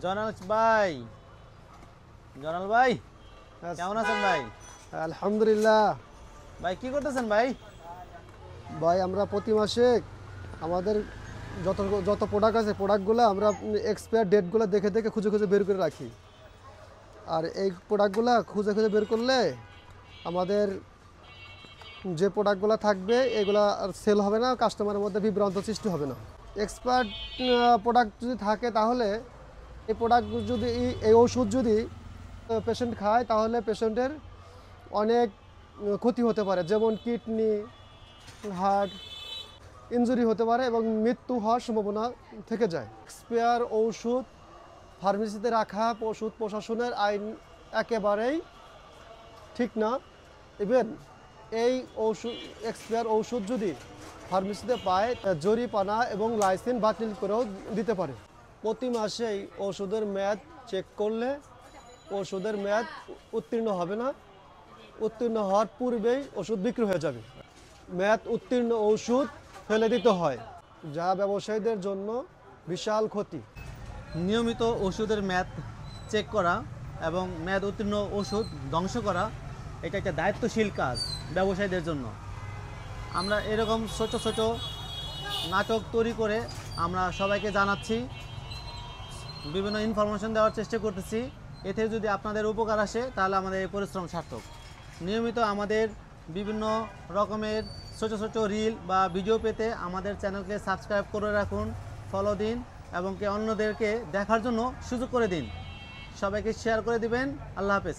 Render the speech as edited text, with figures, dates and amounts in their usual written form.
জনাল ভাই, জনাল ভাই কেমন আছেন ভাই? আলহামদুলিল্লাহ। ভাই কি করতেছেন ভাই? ভাই আমরা প্রতি মাসে আমাদের যত যত প্রোডাক্ট আছে প্রোডাক্টগুলো আমরা এক্সপায়ার ডেটগুলো দেখে দেখে খুঁজে খুঁজে বের করে রাখি। আর এই প্রোডাক্টগুলো খুঁজে খুঁজে বের করলে আমাদের যে প্রোডাক্টগুলো থাকবে এগুলো আর সেল হবে না, কাস্টমারের মধ্যে বিভ্রান্ত সৃষ্টি হবে না। এক্সপায়ার্ড প্রোডাক্ট যদি থাকে তাহলে এই প্রোডাক্ট যদি এই ওষুধ যদি পেশেন্ট খায় তাহলে পেশেন্টের অনেক ক্ষতি হতে পারে, যেমন কিডনি, হার্ট ইনজুরি হতে পারে এবং মৃত্যু হওয়ার সম্ভাবনা থেকে যায়। এক্সপায়ার ঔষধ ফার্মেসিতে রাখা ওষুধ প্রশাসনের আইন একেবারেই ঠিক না। ইভেন এই ওষুধ এক্সপায়ার ঔষধ যদি ফার্মেসিতে পায় জরিমানা এবং লাইসেন্স বাতিল করেও দিতে পারে। প্রতি মাসেই ওষুধের মেয়াদ চেক করলে ওষুধের মেয়াদ উত্তীর্ণ হবে না, উত্তীর্ণ হওয়ার পূর্বেই ওষুধ বিক্রি হয়ে যাবে। মেয়াদ উত্তীর্ণ ওষুধ ফেলে দিতে হয়, যা ব্যবসায়ীদের জন্য বিশাল ক্ষতি। নিয়মিত ওষুধের মেয়াদ চেক করা এবং মেয়াদ উত্তীর্ণ ওষুধ ধ্বংস করা এটা একটা দায়িত্বশীল কাজ ব্যবসায়ীদের জন্য। আমরা এরকম ছোট ছোট নাটক তৈরি করে আমরা সবাইকে জানাচ্ছি, বিভিন্ন ইনফরমেশন দেওয়ার চেষ্টা করতেছি। এতে যদি আপনাদের উপকার আসে তাহলে আমাদের এই পরিশ্রম সার্থক। নিয়মিত আমাদের বিভিন্ন রকমের ছোট ছোট রিল বা ভিডিও পেতে আমাদের চ্যানেলকে সাবস্ক্রাইব করে রাখুন, ফলো দিন এবং অন্যদেরকে দেখার জন্য সুযোগ করে দিন। সবাইকে শেয়ার করে দিবেন। আল্লাহ হাফেজ।